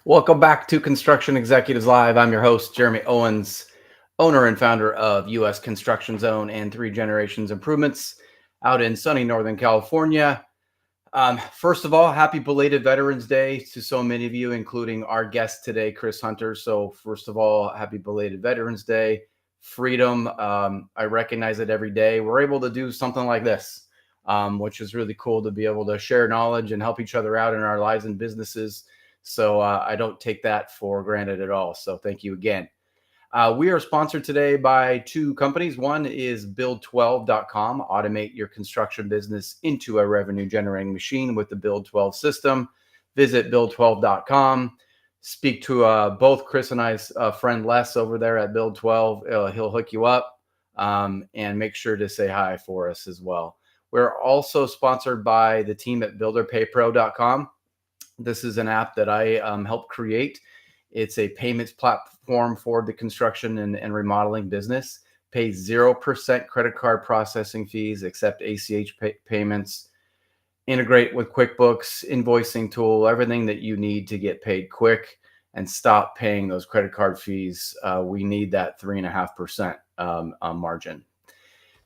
Welcome back to Construction Executives Live. I'm your host, Jeremy Owens, owner and founder of U.S. Construction Zone and Three Generations Improvements out in sunny Northern California. First of all, happy belated Veterans Day to so many of you, including our guest today, Chris Hunter. So first of all, happy belated Veterans Day. Freedom. I recognize it every day. We're able to do something like this, which is really cool to be able to share knowledge and help each other out in our lives and businesses. So I don't take that for granted at all. So thank you again. We are sponsored today by two companies. One is build12.com. Automate your construction business into a revenue generating machine with the Build 12 system. Visit build12.com. Speak to both Chris and I's friend Les over there at Build 12. He'll hook you up and make sure to say hi for us as well. We're also sponsored by the team at builderpaypro.com. This is an app that I helped create. It's a payments platform for the construction and remodeling business. Pay 0% credit card processing fees, accept ACH payments, integrate with QuickBooks, invoicing tool, everything that you need to get paid quick and stop paying those credit card fees. We need that 3.5% margin.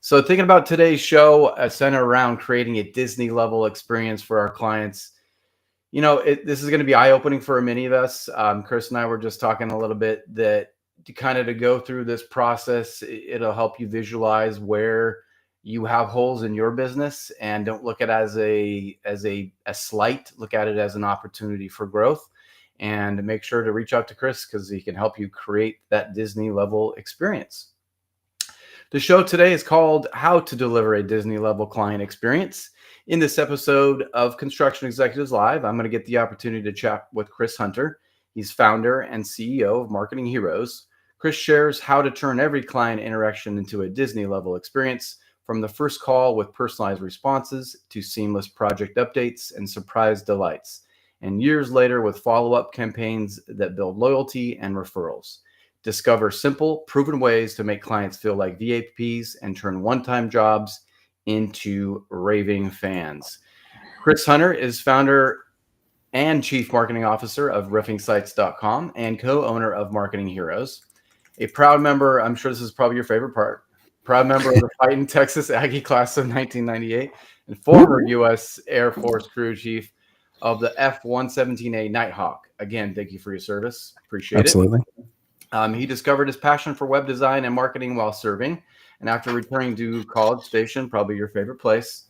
So thinking about today's show, centered around creating a Disney level experience for our clients. You know, this is going to be eye-opening for many of us. Chris and I were just talking a little bit that to go through this process, it'll help you visualize where you have holes in your business and don't look at it as a slight. Look at it as an opportunity for growth, and make sure to reach out to Chris because he can help you create that Disney level experience. The show today is called How to Deliver a Disney Level Client Experience. In this episode of Construction Executives Live, I'm going to get the opportunity to chat with Chris Hunter. He's founder and CEO of Marketing Heroes. Chris shares how to turn every client interaction into a Disney level experience, from the first call with personalized responses to seamless project updates and surprise delights, and years later with follow-up campaigns that build loyalty and referrals. Discover simple, proven ways to make clients feel like VIPs and turn one-time jobs into raving fans. Chris Hunter is founder and chief marketing officer of roofingsites.com and co-owner of Marketing Heroes. A proud member, I'm sure this is probably your favorite part, proud member of the Fighting Texas Aggie class of 1998 and former U.S. Air Force crew chief of the F-117A Nighthawk. Again, thank you for your service. Appreciate Absolutely. it. He discovered his passion for web design and marketing while serving. And after returning to College Station, probably your favorite place,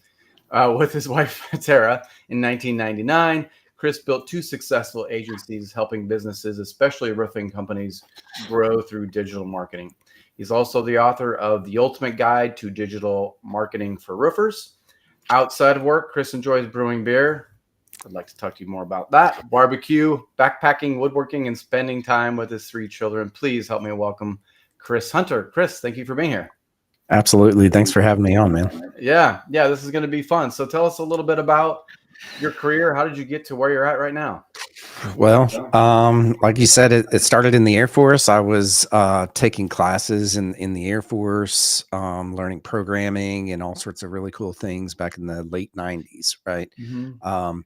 with his wife, Tara, in 1999, Chris built two successful agencies helping businesses, especially roofing companies, grow through digital marketing. He's also the author of The Ultimate Guide to Digital Marketing for Roofers. Outside of work, Chris enjoys brewing beer. I'd like to talk to you more about that. Barbecue, backpacking, woodworking, and spending time with his three children. Please help me welcome Chris Hunter. Chris, thank you for being here. Absolutely. Thanks for having me on, man. Yeah, this is going to be fun. So tell us a little bit about your career. How did you get to where you're at right now? Well, like you said, it started in the Air Force. I was taking classes in the Air Force, learning programming and all sorts of really cool things back in the late 90s, right? Mm-hmm.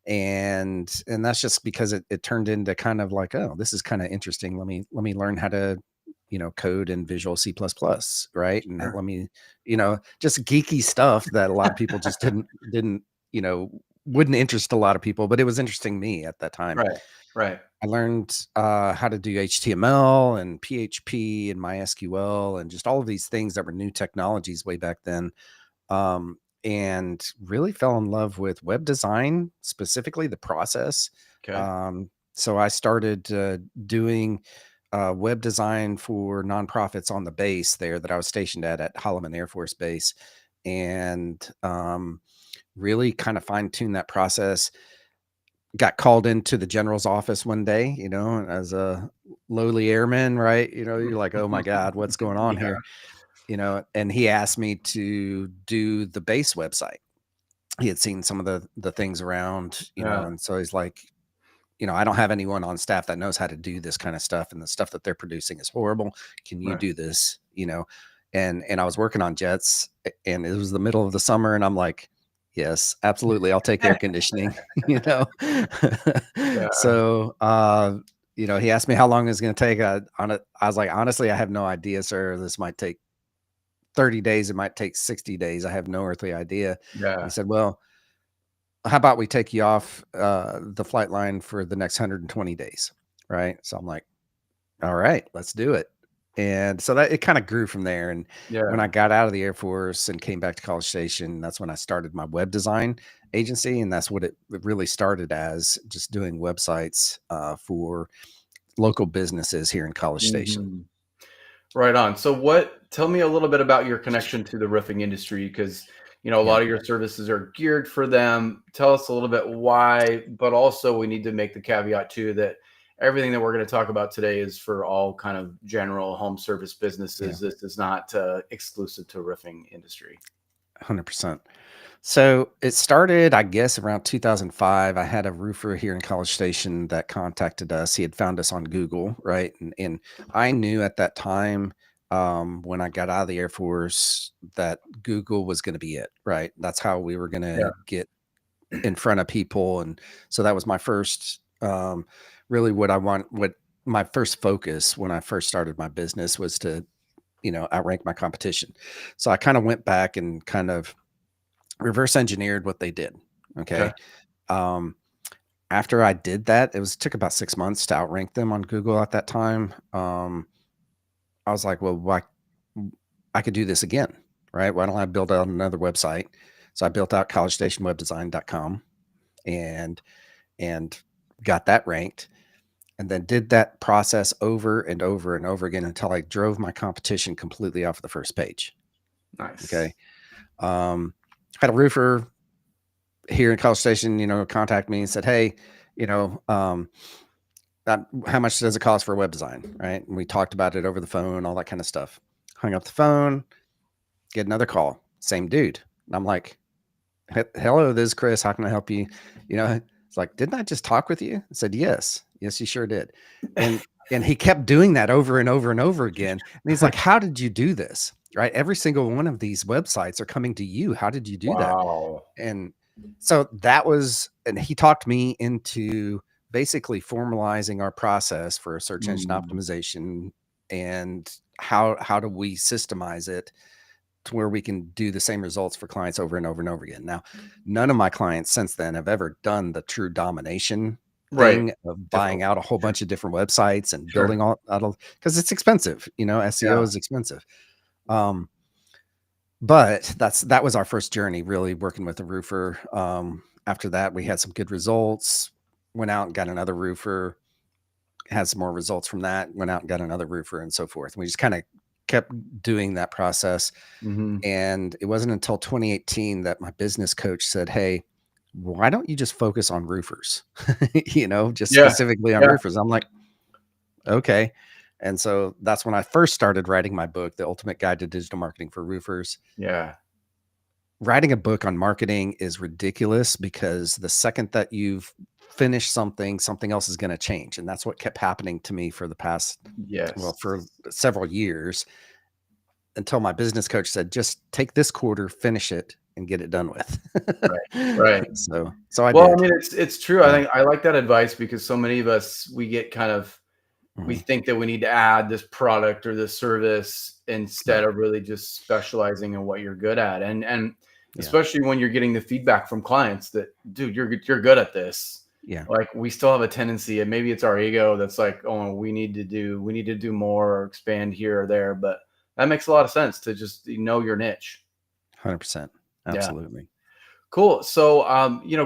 And that's just because it turned into kind of like, oh, this is kind of interesting. Let me learn how to code in Visual C++, right? And Sure. let me, just geeky stuff that a lot of people just didn't, wouldn't interest a lot of people, but it was interesting me at that time. Right. I learned how to do HTML and PHP and MySQL and just all of these things that were new technologies way back then. And really fell in love with web design, specifically the process. Okay. So I started doing web design for nonprofits on the base there that I was stationed at Holloman Air Force Base, and really kind of fine-tuned that process. Got called into the general's office one day, as a lowly airman, right? You're like, oh my God, what's going on here? And he asked me to do the base website. He had seen some of the things around, and so he's like, I don't have anyone on staff that knows how to do this kind of stuff, and the stuff that they're producing is horrible. Can you do this? And I was working on jets, and it was the middle of the summer, and I'm like, Yes, absolutely. I'll take air conditioning, you know? Yeah, So, he asked me how long it's gonna take. I was like, "Honestly, I have no idea, sir. This might take 30 days. It might take 60 days. I have no earthly idea." He yeah, said, "Well, how about we take you off, the flight line for the next 120 days?" Right? So I'm like, "All right, let's do it." And so that it kinda grew from there, and when I yeah. got out of the Air Force and came back to College Station, that's when I started my web design agency, and that's what it really started as, just doing websites, for local businesses here in College Station. Mhm. Right on. So tell me a little bit about your connection to the roofing industry because, a Yeah, lot of your services are geared for them. Tell us a little bit why, but also we need to make the caveat too that everything that we're going to talk about today is for all kind of general home service yeah, businesses. This is not exclusive to roofing industry. 100%. So it started, I guess, around 2005. I had a roofer here in College Station that contacted us. He had found us on Google, right? And I knew at that time, when I got out of the Air Force, that Google was going to be it, right? That's how we were going Yeah. to get in front of people. And so that was my first, really what my first focus when I first started my business was to, outrank my competition. So I kind of went back and kind of reverse engineered what they did. Okay. Okay. Um, After I did that, took about 6 months to outrank them on Google at that time. I was like, well, why I could do this again, right? Why don't I build out another website? So I built out collegestationwebdesign.com and and got that ranked and then did that process over and over and over again until I drove my competition completely off the first page. Nice. Okay. Had a roofer here in College Station, contact me and said, "Hey, you know, um, how much does it cost for a web design?" Right? And we talked about it over the phone, all that kind of stuff. Hung up the phone, get another call, same dude. And I'm like, Hello, this is Chris. How can I help you?" It's like, "Didn't I just talk with you?" I said, yes, you sure did." And and he kept doing that over and over and over again. And he's like, "How did you do this?" Right? Every single one of these websites are coming to you. How did you do that? Wow. And so and he talked me into basically formalizing our process for search engine Mm, optimization and how do we systemize it to where we can do the same results for clients over and over and over again. Now, none of my clients since then have ever done the true domination right. thing of buying Difficult. out a whole Sure. bunch of different websites and Sure. building all out of because it's expensive, SEO Yeah. is expensive. Um, but that was our first journey really working with a roofer. After that, we had some good results, went out and got another roofer, had some more results from that, went out and got another roofer and so forth. We just kind of kept doing that process. Hmm. And it wasn't until 2018 that my business coach said, "Hey, why don't you just focus on roofers?" Just Yeah. specifically on Yeah. roofers. I'm like, okay. And so that's when I first started writing my book, The Ultimate Guide to Digital Marketing for Roofers. Yeah. Writing a book on marketing is ridiculous because the second that you've finished something else is going to change. And that's what kept happening to me for the past, well, Yes. for several years until my business coach said, just take this quarter, finish it, and get it done with. Right. Right. So I Well, I did. mean, it's true. I Yeah. think I like that advice because so many of us we get kind of we Mhm. think that we need to add this product or this service instead Right. of really just specializing in what you're good at. And Yeah. especially when you're getting the feedback from clients that, dude, you're good at this. Yeah. Like we still have a tendency, and maybe it's our ego that's like, oh, we need to do more or expand here or there. But that makes a lot of sense to just know your niche. 100%. Yeah. Absolutely. Cool. So,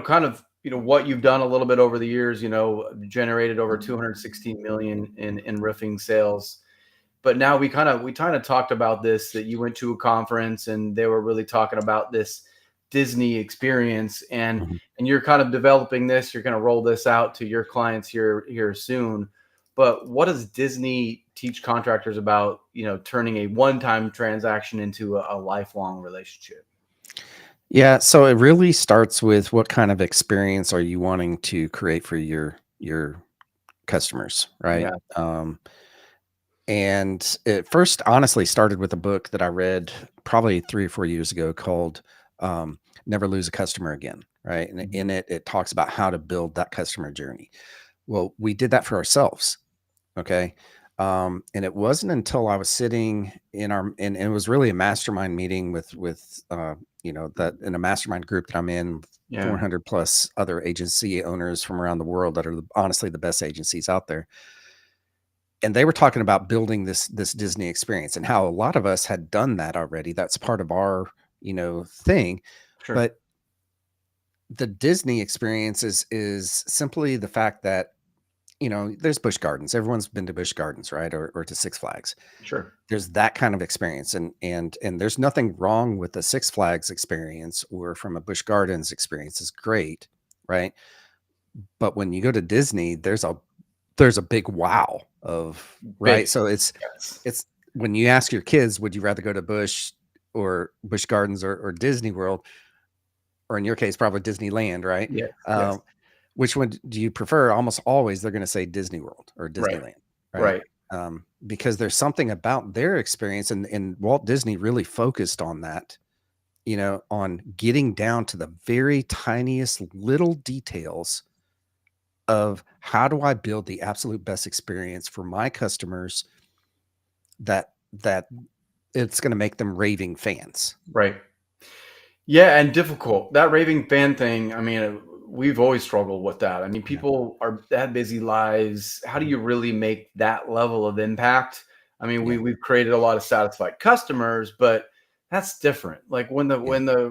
kind of, what you've done a little bit over the years, generated over 216 million in roofing sales. But now we kind of talked about this that you went to a conference and they were really talking about this Disney experience Mhm. and you're kind of developing this, you're going to roll this out to your clients here soon. But what does Disney teach contractors about, turning a one-time transaction into a lifelong relationship? Yeah, so it really starts with what kind of experience are you wanting to create for your customers, right? Yeah. And it first honestly started with a book that I read probably 3 or 4 years ago called never lose a customer again, right? And Mhm. in it, it talks about how to build that customer journey. Well, we did that for ourselves. Okay. And it wasn't until I was sitting in and it was really a mastermind meeting that in a mastermind group that I'm in, Yeah, 400 plus other agency owners from around the world that are honestly the best agencies out there. And they were talking about building this Disney experience and how a lot of us had done that already. That's part of our, thing. sure, But the Disney experience is simply the fact that, there's Busch Gardens. Everyone's been to Busch Gardens, right? Or to Six Flags. sure, There's that kind of experience. And there's nothing wrong with the Six Flags experience or from a Busch Gardens experience. It's great, right? But when you go to Disney, there's a big wow of, big, right? So yes, it's when you ask your kids, would you rather go to Busch Gardens or Disney World, or in your case, probably Disneyland, right? yes, yes, Um, which one do you prefer? Almost always they're going to say Disney World or right, Disneyland, right? right, Because there's something about their experience, and Walt Disney really focused on that, on getting down to the very tiniest little details of how do I build the absolute best experience for my customers that it's going to make them raving fans. right. Yeah, and difficult. That raving fan thing, I mean, we've always struggled with that. I mean, Yeah. people have busy lives. How do Mhm. you really make that level of impact? I mean, Yeah. we've created a lot of satisfied customers, but that's different. Like when Yeah.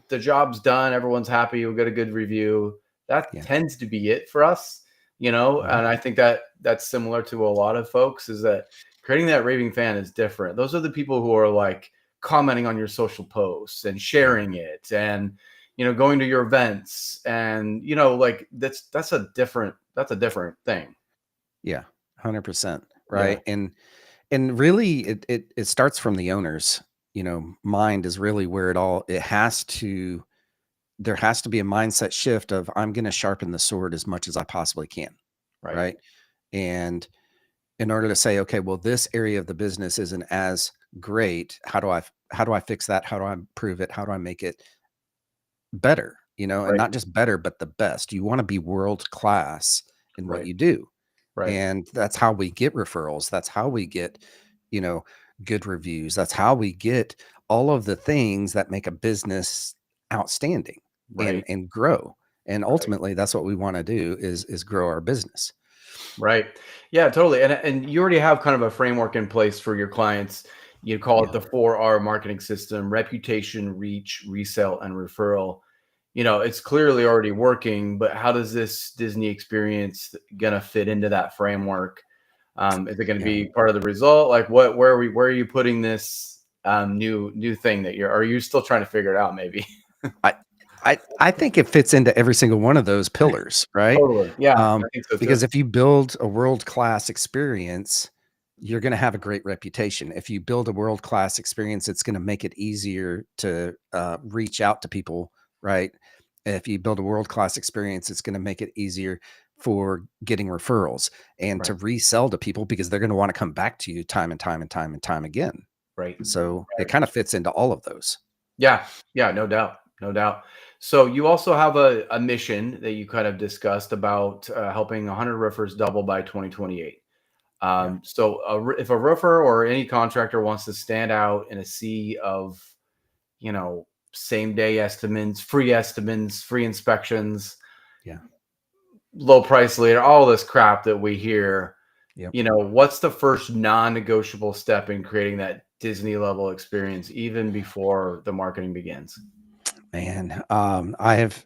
the job's done, everyone's happy, we get a good review. That Yeah. tends to be it for us, you know. Mhm. And I think that that's similar to a lot of folks is that creating that raving fan is different. Those are the people who are like commenting on your social posts and Yeah. sharing it and going to your events and like that's a different thing. Yeah. 100%. Yeah, Right. And really it starts from the owners, mind is really where it has to there has to be a mindset shift of I'm going to sharpen the sword as much as I possibly can. right, Right. And in order to say, okay, well, this area of the business isn't as great. How do I fix that? How do I improve it? How do I make it better? And right, not just better, but the best. You want to be world class in what right, you do. right, And that's how we get referrals. That's how we get, you know, good reviews. That's how we get all of the things that make a business outstanding and right, and grow. And right, ultimately that's what we want to do is grow our business. right. Yeah, totally. And you already have kind of a framework in place for your clients. You call it Yeah. the 4R marketing system: reputation, reach, resell, and referral. It's clearly already working, but how does this Disney experience gonna fit into that framework? Is it going to Yeah. be part of the result? Like where are you putting this new thing that are you still trying to figure it out maybe? I I think it fits into every single one of those pillars, right? Totally. Yeah, I think so too. Because if you build a world-class experience, you're gonna have a great reputation. If you build a world-class experience, it's gonna make it easier to, reach out to people, right? If you build a world-class experience, it's gonna make it easier for getting referrals and Right. to resell to people because they're gonna wanna come back to you time and time and time and time again. Right. So, it Right. kinda fits into all of those. Yeah. Yeah, no doubt. No doubt. So you also have a mission that you kind of discussed about helping 100 roofers double by 2028. Yeah, So if a roofer or any contractor wants to stand out in a sea of, you know, same day estimates, free inspections, yeah, low price leader, all this crap that we hear, yep. what's the first non-negotiable step in creating that Disney level experience even before the marketing begins? Man, I have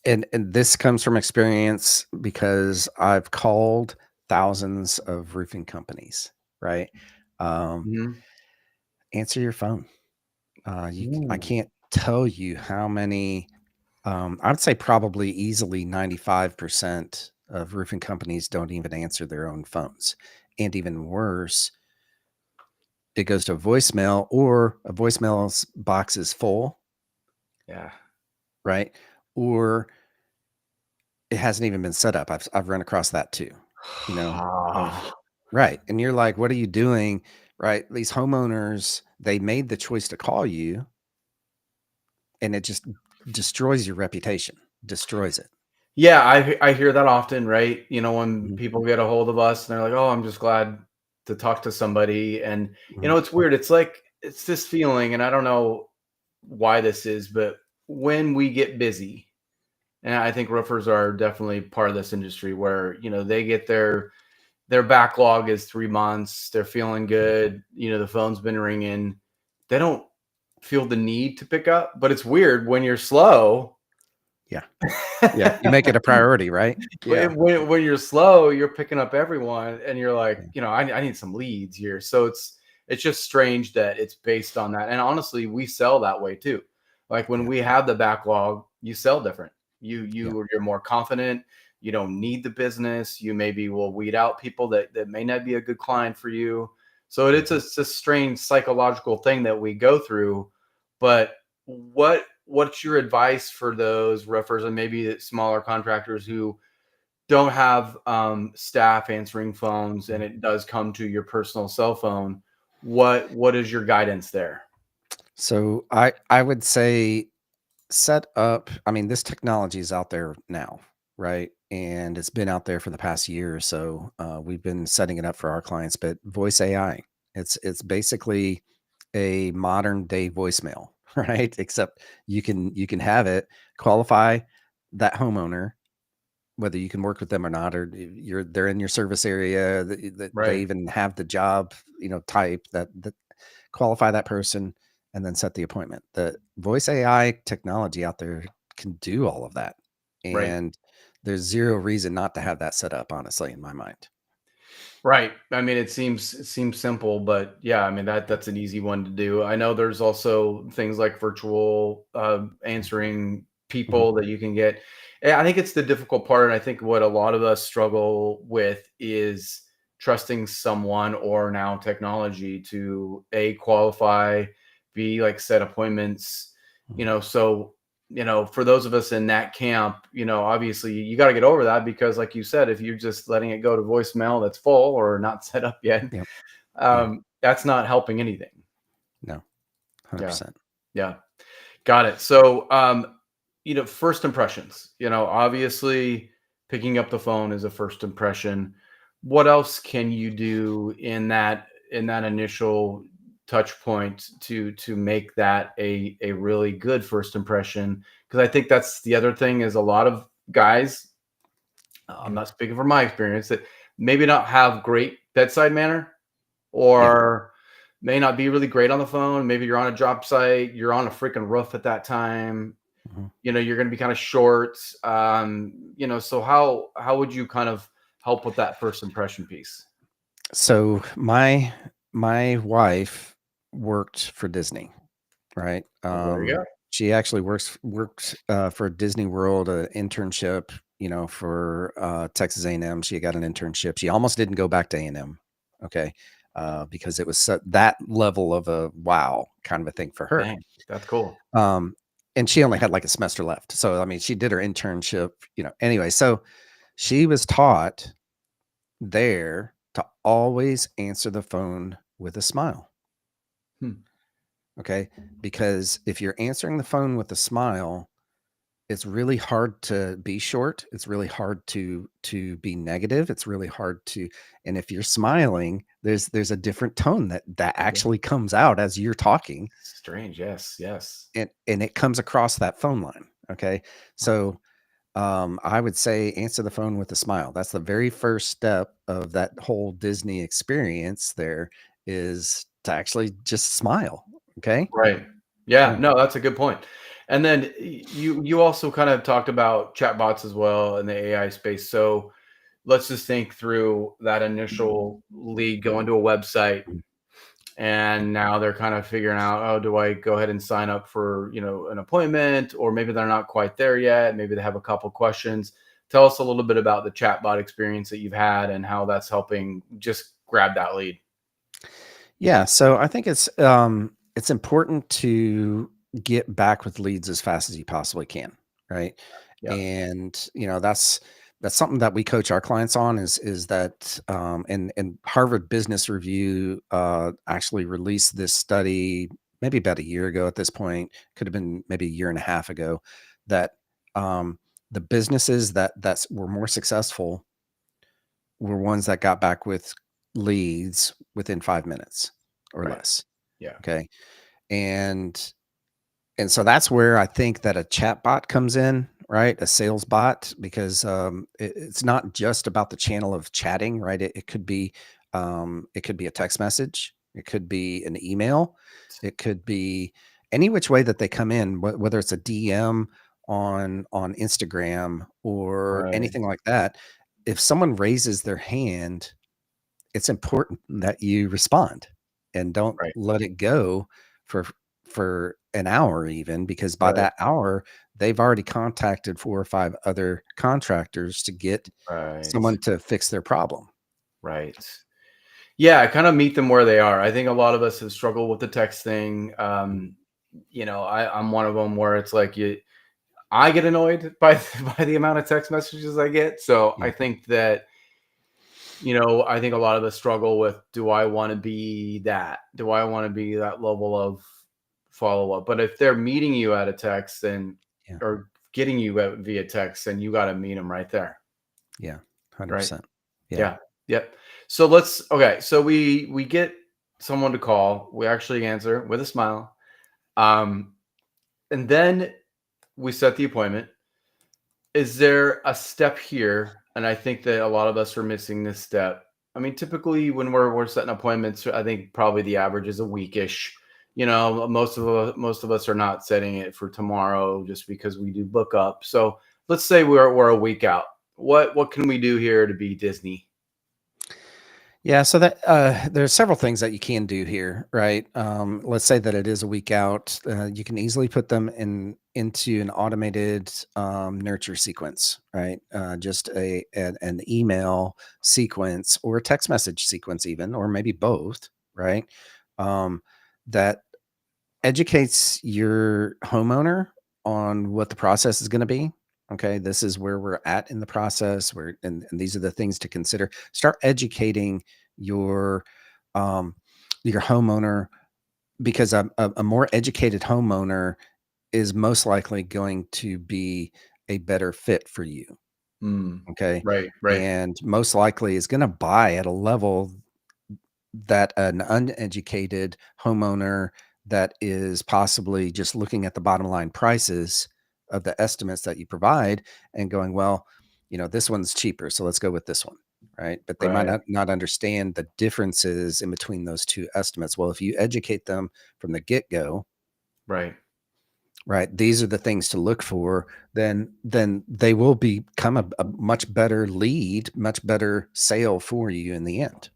and this comes from experience because I've called thousands of roofing companies, right? Um, Mhm. answer your phone. I Ooh, can't tell you how many. I would say probably easily 95% of roofing companies don't even answer their own phones, and even worse, it goes to a voicemail or a voicemail box is full, yeah. right? Or it hasn't even been set up. I've run across that too, of Ah, right, and you're like, "What are you doing?" Right? These homeowners, they made the choice to call you, and it just destroys your reputation, destroys it. Yeah, I hear that often, right? When Mhm, people get a hold of us and they're like, "Oh, I'm just glad to talk to somebody." And mhm, it's weird. It's like it's this feeling, and I don't know why this is, but when we get busy, and I think roofers are definitely part of this industry where, they get their backlog is 3 months, they're feeling mhm. good, the phone's been ringing. They don't feel the need to pick up, but it's weird when you're slow. Yeah, yeah, you make it a priority, right? Yeah, When you're slow, you're picking up everyone, and you're like, yeah, I need some leads here. So it's just strange that it's based on that. And honestly, we sell that way too. Like when yeah, we have the backlog, you sell different. yeah, You're more confident. You don't need the business. You maybe will weed out people that may not be a good client for you. So mhm, it's a strange psychological thing that we go through. But what's your advice for those roofers and maybe the smaller contractors who don't have staff answering phones and mhm. it does come to your personal cell phone? What is your guidance there? So I would say set up, I mean, this technology is out there now, right? And it's been out there for the past year or so. We've been setting it up for our clients, but voice AI, it's basically a modern day voicemail, right? Except you can have it qualify that homeowner, whether you can work with them or not, or they're in your service area, that they Right. even have the job, type that qualify that person, and then set the appointment. The voice AI technology out there can do all of that. Right. And there's zero reason not to have that set up, honestly, in my mind. Right. I mean, it seems simple, but yeah, I mean that's an easy one to do. I know there's also things like virtual answering Mhm. people that you can get. And I think it's the difficult part, and I think what a lot of us struggle with is trusting someone or now technology to A, qualify, B, like set appointments. Mhm. So for those of us in that camp, obviously you got to get over that because, like you said, if you're just letting it go to voicemail that's full or not set up yet, Yep. Yeah. that's not helping anything. No. Yeah. 100%. Yeah. Got it. So, first impressions, obviously picking up the phone is a first impression. What else can you do in that initial touch point to make that a really good first impression? Because I think that's the other thing is a lot of guys, I'm Yeah. not speaking from my experience, that maybe not have great bedside manner Yeah. or may not be really great on the phone. Maybe you're on a job site, you're on a freaking roof at that time. Mhm. You're going to be kind of short. So how would you kind of help with that first impression piece? So my wife worked for Disney, right? Oh, there you go. She actually worked for Disney World, internship, for Texas A&M. She got an internship. She almost didn't go back to A&M, okay, because it was that level of a wow kind of a thing for her. Dang, that's cool. Um, and she only had like a semester left, so I mean, she did her internship, anyway. So she was taught there to always answer the phone with a smile. Hmm. Okay. Because if you're answering the phone with a smile, it's really hard to be short. It's really hard to be negative. It's really hard to, and if you're smiling, there's a different tone that Yeah. actually comes out as you're talking, Strange. Yes. Yes. and it comes across that phone line. Okay. So I would say answer the phone with a smile. That's the very first step of that whole Disney experience there, is to actually just smile. Okay. Right. Yeah. Yeah. No, that's a good point. And then you also kind of talked about chatbots as well in the AI space. So let's just think through that initial lead going to a website, Mhm. and now they're kind of figuring out, oh, do I go ahead and sign up for an appointment, or maybe they're not quite there yet, maybe they have a couple questions. Tell us a little bit about the chatbot experience that you've had and how that's helping just grab that lead. Yeah, so I think it's important to get back with leads as fast as you possibly can, right? Yeah. And that's something that we coach our clients on, is that and Harvard Business Review actually released this study maybe about a year ago at this point, could have been maybe a year and a half ago, that um, the businesses that were more successful were ones that got back with leads within 5 minutes or Right. less. Yeah. Okay. And so that's where I think that a chat bot comes in, right? A sales bot, because it's not just about the channel of chatting, right? It could be a text message, it could be an email, it could be any which way that they come in, whether it's a DM on Instagram or Right. anything like that. If someone raises their hand, it's important that you respond and don't Right. let it go for an hour even, because by Right. that hour they've already contacted 4 or 5 other contractors to get Right. someone to fix their problem. Right. Yeah, kind of meet them where they are. I think a lot of us have struggled with the text thing. Mhm. I'm one of them where it's like I get annoyed by by the amount of text messages I get. So I Yeah, think that I think a lot of us struggle with, do I want to be that? Do I want to be that level of follow up? But if they're meeting you at a text and yeah, or getting you out via text, then you got to meet them right there, yeah, right? 100%. Yeah, Yeah. Yep. So okay. So we get someone to call. We actually answer with a smile. Um, and then we set the appointment. Is there a step here? And I think that a lot of us are missing this step. I mean, typically when we're setting appointments, I think probably the average is a weekish. Most of us are not setting it for tomorrow just because we do book up. So let's say we're a week out. What can we do here to be Disney? yeah, so that there's several things that you can do here, right? Let's say that it is a week out. You can easily put them into an automated nurture sequence, right? Just an email sequence or a text message sequence, even, or maybe both, right? Um, that educates your homeowner on what the process is going to be. Okay, this is where we're at in the process. And these are the things to consider. Start educating your um, your homeowner, because a more educated homeowner is most likely going to be a better fit for you. Mm, Okay, right, right, and most likely is going to buy at a level that an uneducated homeowner that is possibly just looking at the bottom line prices of the estimates that you provide and going, well, this one's cheaper, so let's go with this one. Right. But they might right, not understand the differences in between those two estimates. Well, if you educate them from the get go, right. right, these are the things to look for, then they will become a much better lead, much better sale for you in the end.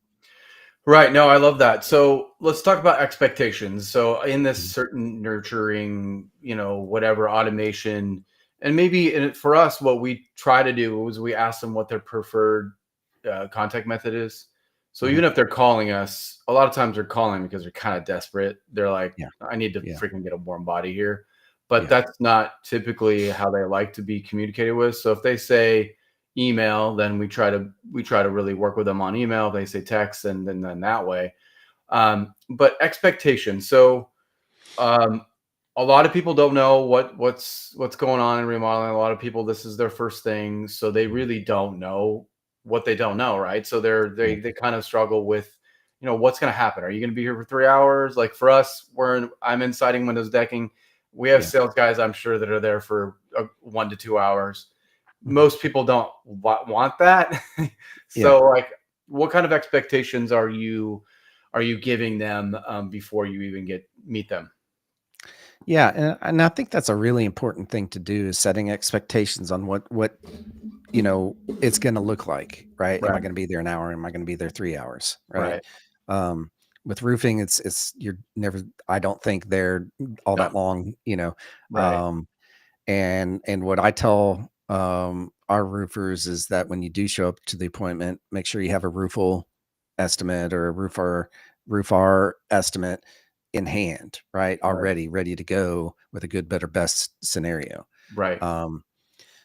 Right. No, I love that. So let's talk about expectations. So in this Mhm. certain nurturing, whatever automation, and maybe for us, what we try to do is we ask them what their preferred contact method is. So Mhm. even if they're calling us, a lot of times they're calling because they're kind of desperate. They're like, Yeah. I need to Yeah. freaking get a warm body here. But Yeah. that's not typically how they like to be communicated with. So if they say, email, then we try to really work with them on email. If they say text, and then that way. But expectations. So um, a lot of people don't know what's going on in remodeling. A lot of people, this is their first thing, so they Mhm. really don't know what they don't know, right? So Yeah. they kind of struggle with, what's going to happen. Are you going to be here for 3 hours? Like for us, I'm in siding windows decking. We have Yeah. sales guys, I'm sure, that are there for 1 to 2 hours. Mhm. Most people don't want that. Yeah. So like, what kind of expectations are you giving them before you even get meet them? Yeah, and I think that's a really important thing to do, is setting expectations on what it's going to look like, right? Am I Right, going to be there an hour? Am I going to be there 3 hours? Right. right. Um, with roofing, it's you're never. I don't think they're all No, that long. right, Um, and what I tell our roofers is that when you do show up to the appointment, make sure you have a roofle estimate or a roofer estimate in hand, right? right, Already ready to go with a good, better, best scenario. right, Um,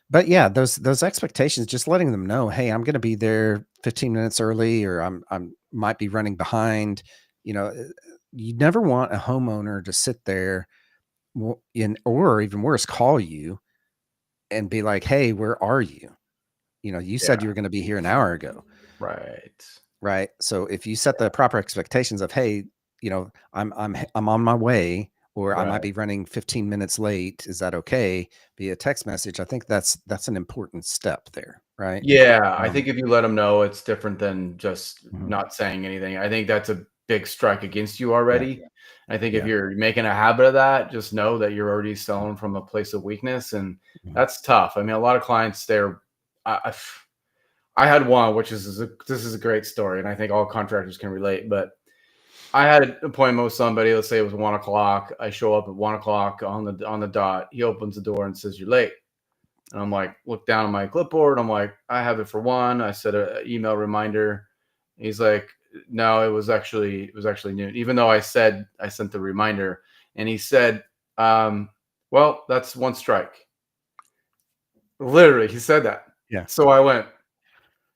but yeah, those expectations, just letting them know, hey, I'm going to be there 15 minutes early, or I'm might be running behind. You never want a homeowner to sit there, or even worse, call you and be like, "Hey, where are you? You Yeah. said you were going to be here an hour ago." Right. Right? So if you set the proper expectations of, "Hey, I'm on my way," or "I might Right. be running 15 minutes late. Is that okay?" via text message, I think that's an important step there, right? Yeah, I Um, think if you let them know, it's different than just mhm. not saying anything. I think that's a big strike against you Yeah, already. I think if yeah. you're making a habit of that, just know that you're already selling from a place of weakness, and Mhm. that's tough. I mean, a lot of clients, I had one, which this is a great story, and I think all contractors can relate. But I had an appointment with somebody. Let's say it was 1 o'clock. I show up at 1 o'clock on the dot. He opens the door and says, "You're late." And I'm like, look down on my clipboard. I'm like, I have it for one. I set an email reminder. He's like, no, it was actually noon. Even though I said I sent the reminder, and he said, well, that's one strike. Literally, he said that. Yeah, So I went,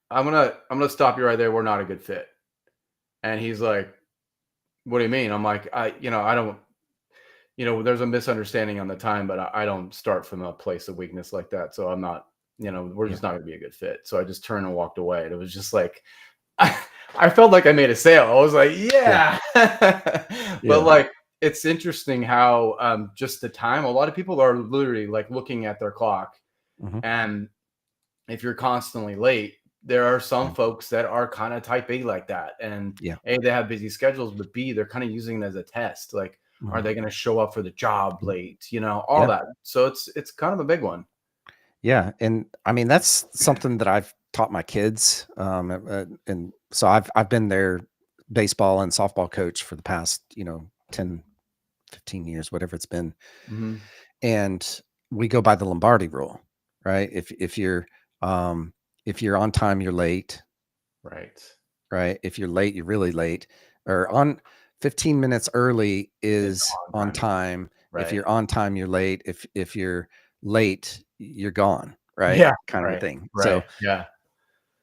I'm gonna stop you right there. We're not a good fit. And he's like, what do you mean? I'm like, I don't. There's a misunderstanding on the time, but I don't start from a place of weakness like that. So I'm not, we're yeah, just not going to be a good fit. So I just turned and walked away. And it was just like, I, I felt like I made a sale. I was like, yeah, yeah. But yeah. like, it's interesting how just the time, a lot of people are literally like looking at their clock. Mhm. And if you're constantly late, there are some Yeah, folks that are kind of type A like that. And yeah. A, they have busy schedules, but B, they're kind of using it as a test. Like, are Mhm. they going to show up for the job Mhm. late? All Yeah, that. So it's kind of a big one. yeah, and I mean, that's something that I've taught my kids, and so I've been their baseball and softball coach for the past, 10, 15 years, whatever it's been. Hmm. And we go by the Lombardi rule, right? Um, if you're on time, you're late, Right. right? If you're late, you're really late. Or on 15 minutes early It's is on on time. time. If Right. you're on time, you're late. If you're late, you're gone, right? Yeah. Kind of a Right. thing. Right. Yeah.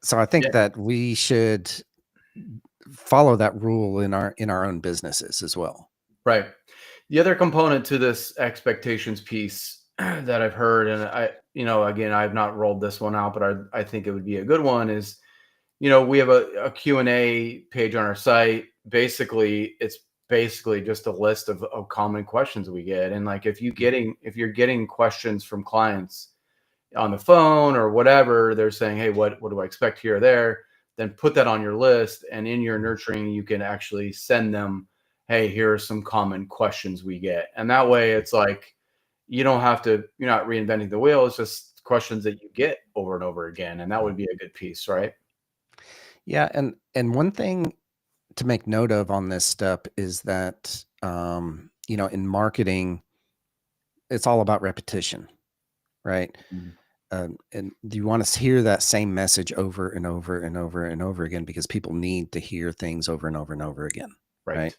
So I Yeah. think that we should follow that rule in our own businesses as well. Right. The other component to this expectations piece that I've heard, and again, I've not rolled this one out, but I think it would be a good one is, we have a Q&A page on our site. Basically, it's basically just a list of common questions we get. And like, Mhm. if you're getting questions from clients on the phone or whatever, they're saying, hey, what do I expect here or there? Then put that on your list. And in your Mhm. nurturing, you can actually send them, hey, here are some common questions we get. And that way it's like, you're not reinventing the wheel. It's just questions that you get over and over again. And that would Mhm. be a good piece, right? Yeah, and one thing to make note of on this step is that in marketing, it's all about repetition, right? Mhm. And you want to hear that same message over and over and over and over again because people need to hear things over and over and over again, right? Right.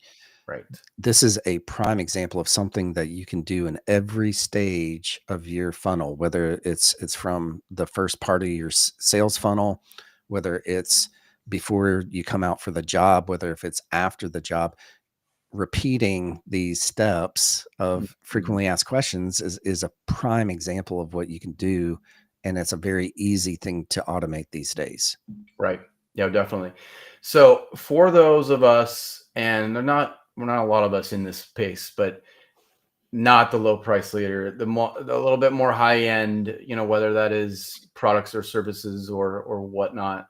Right. This is a prime example of something that you can do in every stage of your funnel, whether it's from the first part of your sales funnel, whether it's before you come out for the job, whether if it's after the job. Repeating these steps of Mhm. frequently asked questions is a prime example of what you can do, and it's a very easy thing to automate these days. Right. Yeah, definitely. So for those of us, and we're not a lot of us in this space, but not the low price leader, the little bit more high end, whether that is products or services or whatnot.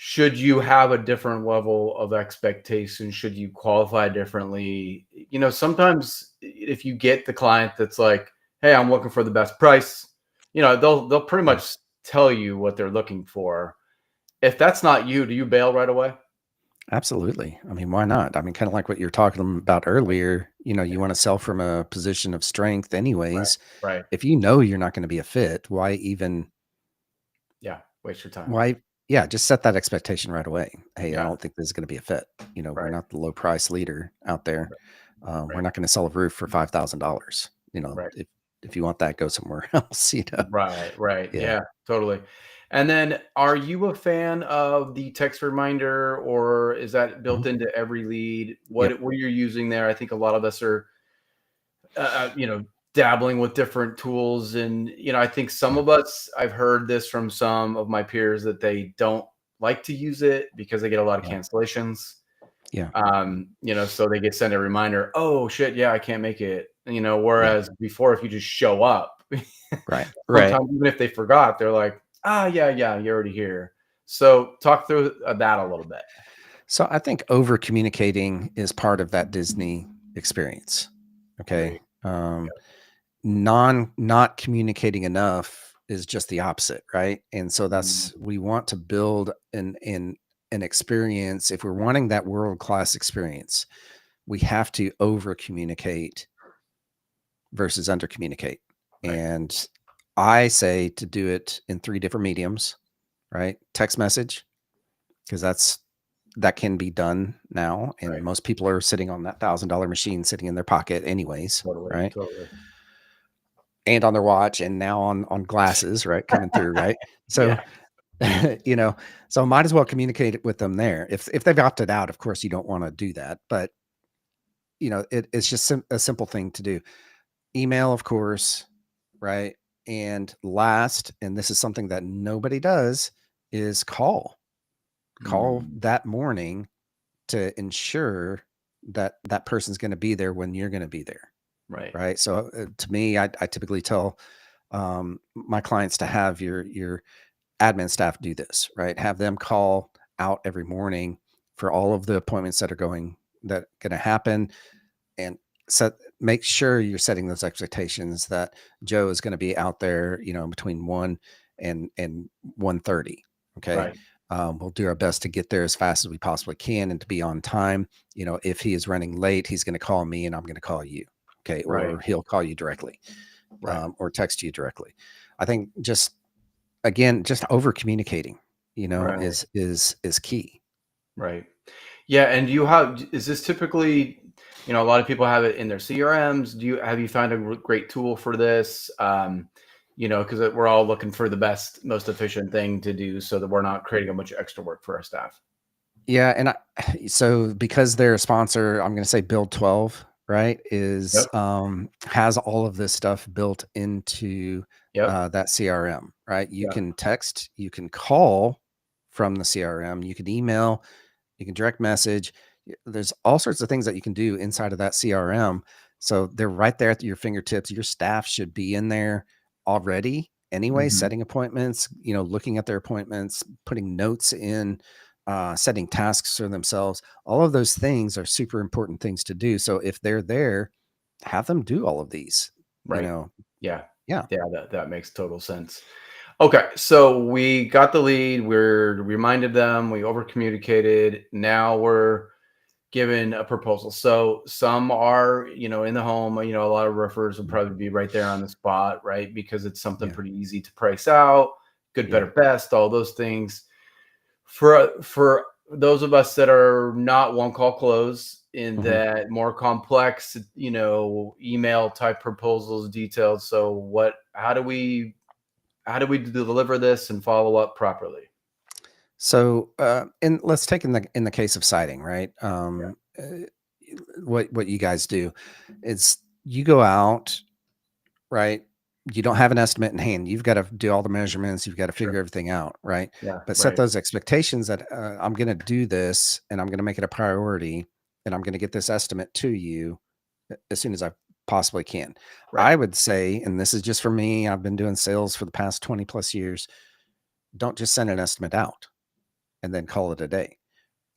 Should you have a different level of expectation? Should you qualify differently? Sometimes if you get the client that's like, "Hey, I'm looking for the best price," they'll pretty Yeah, much tell you what they're looking for. If that's not you, do you bail right away? absolutely. I mean, why not? I mean, kind of like what you're talking about earlier. You want to sell from a position of strength, Right. anyways. Right. If you know you're not going to be a fit, why even Yeah. Waste your time. why? Yeah, just set that expectation right away. Hey, I Yeah. don't think this is going to be a fit. We're Right. not the low price leader out there. We're Right. not going to sell a roof for $5,000. Right. If you want that, go somewhere else. Right. Right. Yeah. Yeah. Totally. And then, are you a fan of the text reminder, or is that Mhm. built into every lead? Yep. What you're using there? I think a lot of us are, dabbling with different tools. And, I think some Yeah. of us, I've heard this from some of my peers that they don't like to use it because they get a lot of Yeah. cancellations. Yeah. So they get sent a reminder, oh shit, yeah, I can't make it. Yeah. Whereas before, if you just show up, Right. Right. sometimes even if they forgot, they're like, yeah, you're already here. So talk through that a little bit. So I think over communicating is part of that Disney experience. Okay. Great. Not communicating enough is just the opposite, right? And so Mm, we want to build an experience. If we're wanting that world-class experience, we have to over communicate versus under communicate. right, And I say to do it in three different mediums, right? Text message, because that can be done now. And right. most people are sitting on that $1,000 machine sitting in their pocket anyways, Totally, right? totally. And on their watch and now on glasses, right? Coming through, right? So, Yeah, you know, so might as well communicate it with them there. If they've opted out, of course you don't want to do that, but it's just a simple thing to do. Email, of course, right? And last, and this is something that nobody does, is call. Call mm, that morning to ensure that that person's going to be there when you're going to be there, right, right? So to me, I typically tell my clients to have your admin staff do this, right? Have them call out every morning for all of the appointments that are going to happen, and make sure you're setting those expectations that Joe is going to be out there, between 1 and 1:30. Okay. right, We'll do our best to get there as fast as we possibly can and to be on time. If he is running late, he's going to call me and I'm going to call you. Okay. right, Or he'll call you directly, right, or text you directly. I think again, just over communicating, right, is key. right. Yeah, and is this typically, a lot of people have it in their CRMs. Have you found a great tool for this? Because we're all looking for the best, most efficient thing to do so that we're not creating a bunch of extra work for our staff. Yeah, and so because they're a sponsor, I'm gonna say Build 12, right, Yep. has all of this stuff built into, Yep. that CRM, right? You Yep. can text, you can call from the CRM, you can email, you can direct message. There's all sorts of things that you can do inside of that CRM. So they're right there at your fingertips. Your staff should be in there already anyway, Hmm. setting appointments, looking at their appointments, putting notes in, setting tasks for themselves. All of those things are super important things to do. So if they're there, have them do all of these, you Right. know. Yeah. Yeah. Yeah. That makes total sense. Okay. So we got the lead. We're reminded them. We over communicated. Now we're given a proposal. So some are, in the home, a lot of roofers will Mhm. probably be right there on the spot, right? Because it's something Yeah. pretty easy to price out, good, better, Yeah. best, all those things. For those of us that are not one call close in Mhm. that more complex, email type proposals detailed. So how do we deliver this and follow up properly? So, and let's take in the case of siding, right? Yeah. What you guys do is you go out, right? You don't have an estimate in hand. You've got to do all the measurements. You've got to Sure. figure everything out, right? Yeah. But set Right. those expectations that I'm going to do this, and I'm going to make it a priority, and I'm going to get this estimate to you as soon as I possibly can. Right. I would say, and this is just for me, I've been doing sales for the past 20 plus years. Don't just send an estimate out and then call it a day.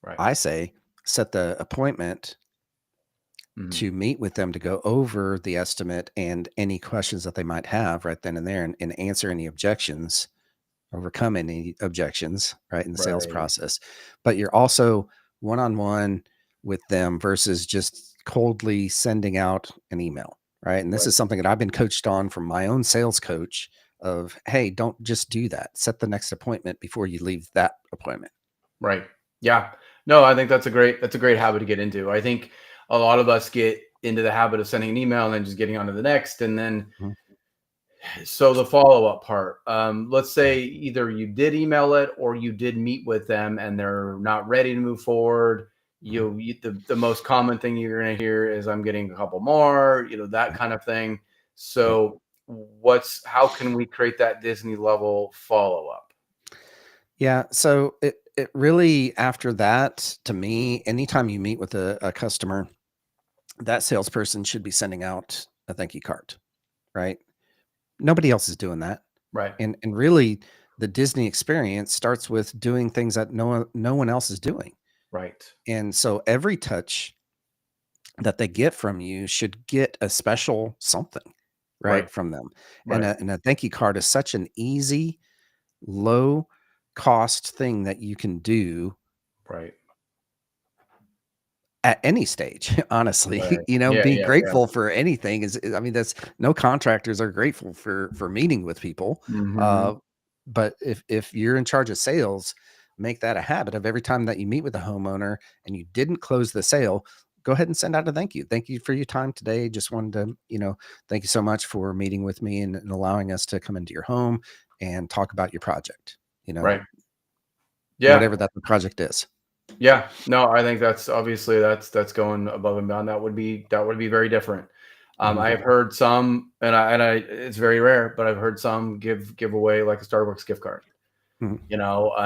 Right. I say set the appointment Mhm. to meet with them to go over the estimate and any questions that they might have right then and there, and answer any objections, overcome any objections, right, in the sales Right. process. But you're also one on one with them versus just coldly sending out an email, right? And this Right. is something that I've been coached on from my own sales coach of, hey, don't just do that. Set the next appointment before you leave that appointment. Right. Yeah. No, I think that's a great habit to get into. I think a lot of us get into the habit of sending an email and then just getting on to the next. And then Mhm. so the follow-up part. Let's Yeah. say either you did email it or you did meet with them and they're not ready to move forward. Mhm. The most common thing you're gonna hear is I'm getting a couple more, that Yeah. kind of thing. Yep. So how can we create that Disney level follow up? Yeah. So it really, after that, to me, anytime you meet with a customer, that salesperson should be sending out a thank you card, right? Nobody else is doing that. Right. And really, the Disney experience starts with doing things that no one else is doing. Right. And so every touch that they get from you should get a special something, Right. right, from them. Right. And a thank you card is such an easy, low cost thing that you can do Right. at any stage, honestly. Right. Yeah. Be Yeah. Yeah. grateful for anything I mean, that's no contractors are grateful for meeting with people. Hmm. Uh, but if you're in charge of sales, make that a habit of every time that you meet with a homeowner and you didn't close the sale, go ahead and send out a thank you. Thank you for your time today. Just wanted to, thank you so much for meeting with me and allowing us to come into your home and talk about your project, Right. Yeah. whatever that the project is. Yeah, no, I think that's obviously that's going above and beyond. That would be very different. Mhm. I've heard some, and I it's very rare, but I've heard some give away like a Starbucks gift card. Mhm. And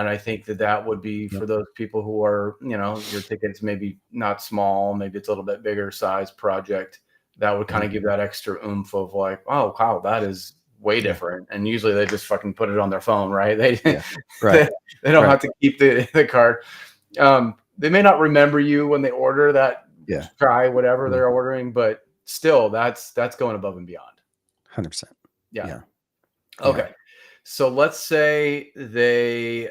I think that would be Yep. for those people who are, your tickets maybe not small, maybe it's a little bit bigger size project. That would kind Mhm. of give that extra oomph of like, oh wow, that is way Yeah. different. And usually they just fucking put it on their phone, right? They Yeah. Right. they, they don't Right. have to keep the card. They may not remember you when they order that Yeah. try whatever Mhm. they're ordering, but still, that's going above and beyond. 100%. Yeah. Yeah. Yeah. Okay. So let's say they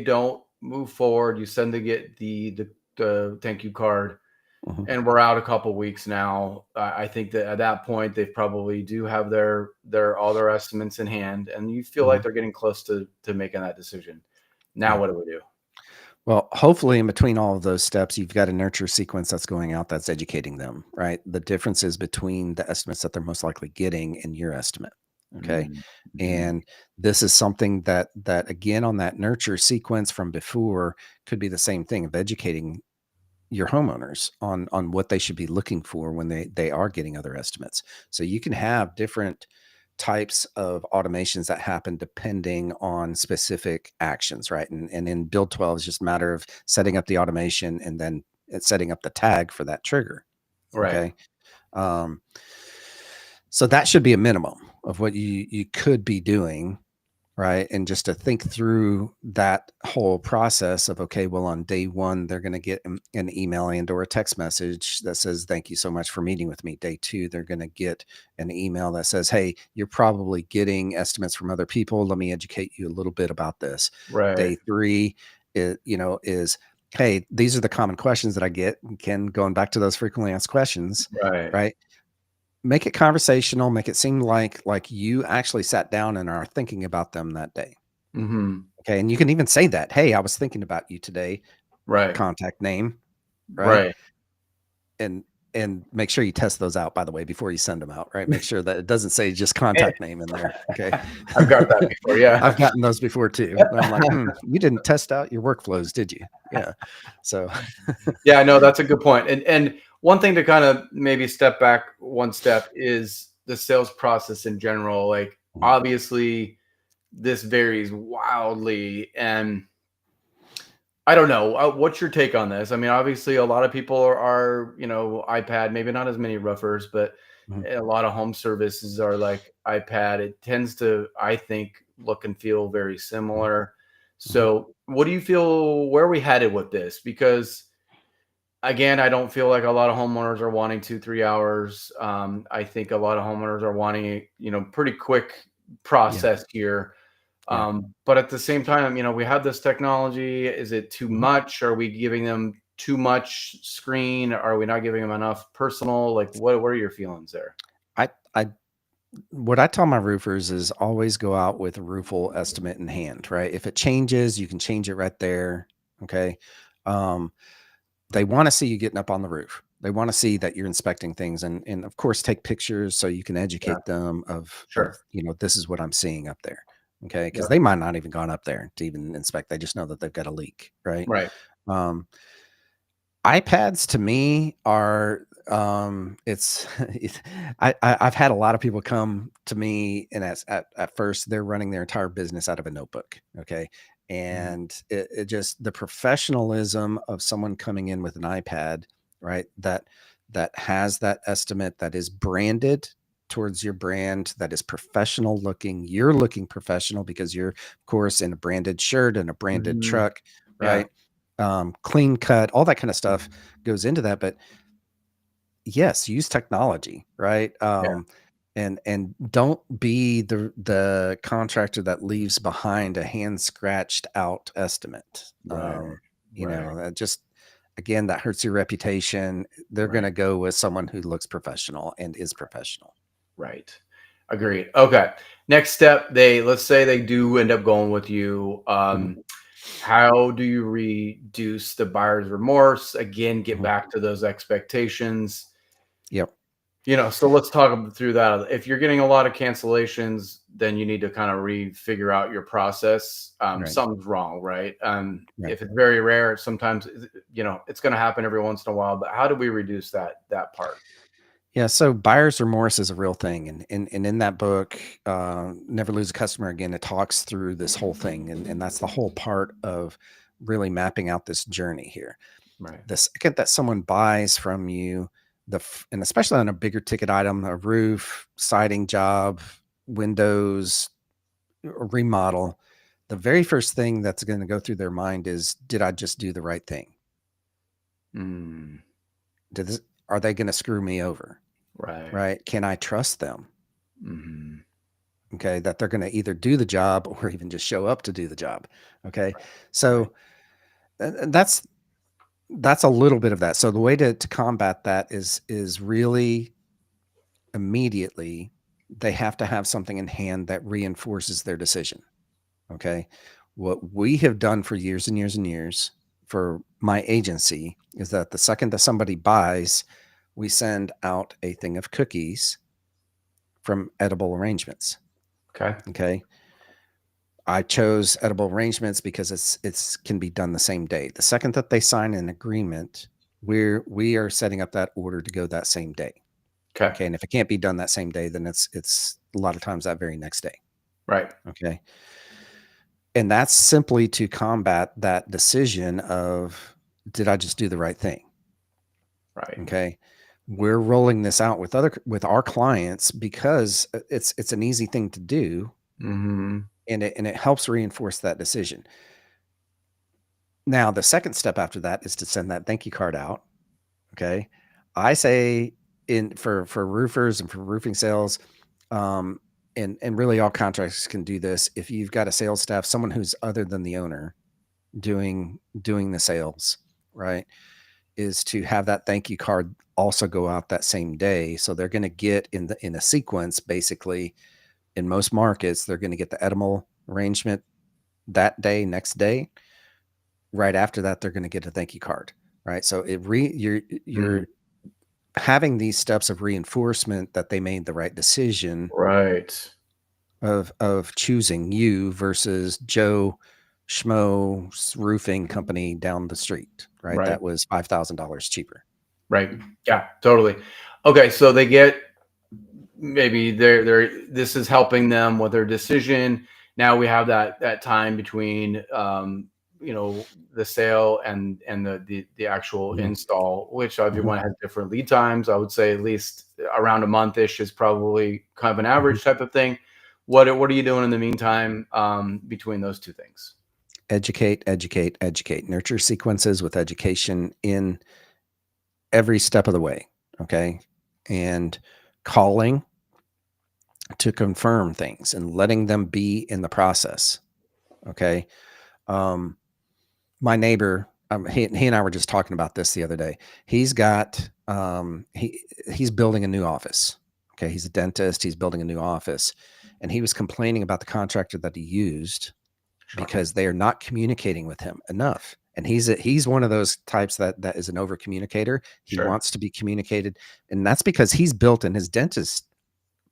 don't move forward. You send to get the thank you card, Mhm. and we're out a couple weeks now. I think that at that point they probably do have their all their estimates in hand, and you feel like Mhm. they're getting close to making that decision. Now, Yeah. what do we do? Well, hopefully in between all of those steps, you've got a nurture sequence that's going out that's educating them, right? The differences between the estimates that they're most likely getting and your estimate. Okay. Mm-hmm. And this is something that again on that nurture sequence from before could be the same thing of educating your homeowners on what they should be looking for when they are getting other estimates. So you can have different types of automations that happen depending on specific actions, right? And in build 12 is just a matter of setting up the automation and then it's setting up the tag for that trigger. Right. Okay. Um, so that should be a minimum of what you could be doing, right? And just to think through that whole process of, okay, well, on day one, they're going to get an email and or a text message that says, thank you so much for meeting with me. Day two, they're going to get an email that says, hey, you're probably getting estimates from other people. Let me educate you a little bit about this. Right. Day three, is, hey, these are the common questions that I get. Ken, going back to those frequently asked questions, Right. right? Make it conversational, make it seem like you actually sat down and are thinking about them that day. Mhm. Okay, and you can even say that, "Hey, I was thinking about you today," Right. contact name, right? Right. And and make sure you test those out, by the way, before you send them out, right? Make sure that it doesn't say just contact name in there, okay? I've got that before, I've yeah. gotten those before too. I'm like, you didn't test out your workflows, did you?" Yeah. So Yeah, no, that's a good point. And one thing to kind of maybe step back one step is the sales process in general. Like, Mhm, obviously, this varies wildly, and I don't know. What's your take on this? I mean, obviously, a lot of people are iPad. Maybe not as many roofers, but mhm, a lot of home services are like iPad. It tends to, I think, look and feel very mhm, similar. mhm. So, what do you feel? Where are we headed with this? Because again, I don't feel like a lot of homeowners are wanting 2, 3 hours. I think a lot of homeowners are wanting pretty quick Yeah, process here. yeah. But at the same time, we have this technology. Is it too Mhm. much? Are we giving them too much screen? Are we not giving them enough personal? Like, what are your feelings there? I what I tell my roofers is always go out with a roofable estimate in hand, right? If it changes, you can change it right there. Okay. Um, they want to see you getting up on the roof. They want to see that you're inspecting things and of course take pictures so you can Yeah, educate them of sure. this is what I'm seeing up there. Okay. Yeah, Because they might not even gone up there to even inspect. They just know that they've got a leak, right? right. Um, iPads to me are It's I've had a lot of people come to me, and at first they're running their entire business out of a notebook. Okay. Mhm. And it just the professionalism of someone coming in with an iPad, right? That has that estimate that is branded towards your brand, that is professional looking. You're looking professional because you're, of course, in a branded shirt and a branded Mhm. truck, Yeah. right? Clean cut, all that kind of stuff Mhm. goes into that. But yes, use technology, right? Yeah. And don't be the contractor that leaves behind a hand scratched out estimate. Right. Right. That just again that hurts your reputation. They're Right. gonna go with someone who looks professional and is professional. Right. Agreed. Okay. Next step, let's say they do end up going with you. Mhm, How do you reduce the buyer's remorse? Again, get mhm. back to those expectations. Yep. So let's talk through that. If you're getting a lot of cancellations, then you need to kind of figure out your process. Right. Something's wrong, right? Right. If it's very rare, sometimes it's going to happen every once in a while. But how do we reduce that part? Yeah, so buyer's remorse is a real thing, and in that book, "Never Lose a Customer Again," it talks through this whole thing, and that's the whole part of really mapping out this journey here. Right. The second that someone buys from you, and especially on a bigger ticket item, a roof, siding job, windows, or remodel, the very first thing that's going to go through their mind is, "Did I just do the right thing? Mm, Did this, are they going to screw me over? right. Right? Can I trust them?" Hmm. Okay, that they're going to either do the job or even just show up to do the job. Okay, Right. so that's a little bit of that. So the way to combat that is really immediately they have to have something in hand that reinforces their decision. Okay, what we have done for years and years and years for my agency is that the second that somebody buys, we send out a thing of cookies from Edible Arrangements. Okay. Okay, I chose Edible Arrangements because it's can be done the same day. The second that they sign an agreement, we are setting up that order to go that same day. Okay. Okay. And if it can't be done that same day, then it's a lot of times that very next day. Right. Okay. And that's simply to combat that decision of, did I just do the right thing? Right. Okay. We're rolling this out with our clients because it's an easy thing to do, Hmm. and it helps reinforce that decision. Now, the second step after that is to send that thank you card out. Okay. I say in for roofers and for roofing sales, um, and really all contractors can do this. If you've got a sales staff, someone who's other than the owner doing the sales, right, is to have that thank you card also go out that same day. So they're going to get in a sequence, basically in most markets, they're going to get the edible arrangement that day, next day. Right after that, they're going to get a thank you card. Right. So you're Mm, having these steps of reinforcement that they made the right decision right. of choosing you versus Joe Schmo's roofing company down the street, right? Right. That was $5,000 cheaper. Right. Yeah, totally. Okay, so they get maybe they're this is helping them with their decision. Now we have that time between the sale and the actual Mhm, install, which mhm, everyone has different lead times. I would say at least around a month-ish is probably kind of an mhm. average type of thing. What are you doing in the meantime between those two things? Educate, educate, educate. Nurture sequences with education in every step of the way. Okay. And calling to confirm things and letting them be in the process. Okay. Um, my neighbor, he and I were just talking about this the other day. He's got he's building a new office. Okay, he's a dentist. He's building a new office, and he was complaining about the contractor that he used Sure. because they are not communicating with him enough. And he's one of those types that is an over communicator. He Sure. wants to be communicated, and that's because he's built in his dentist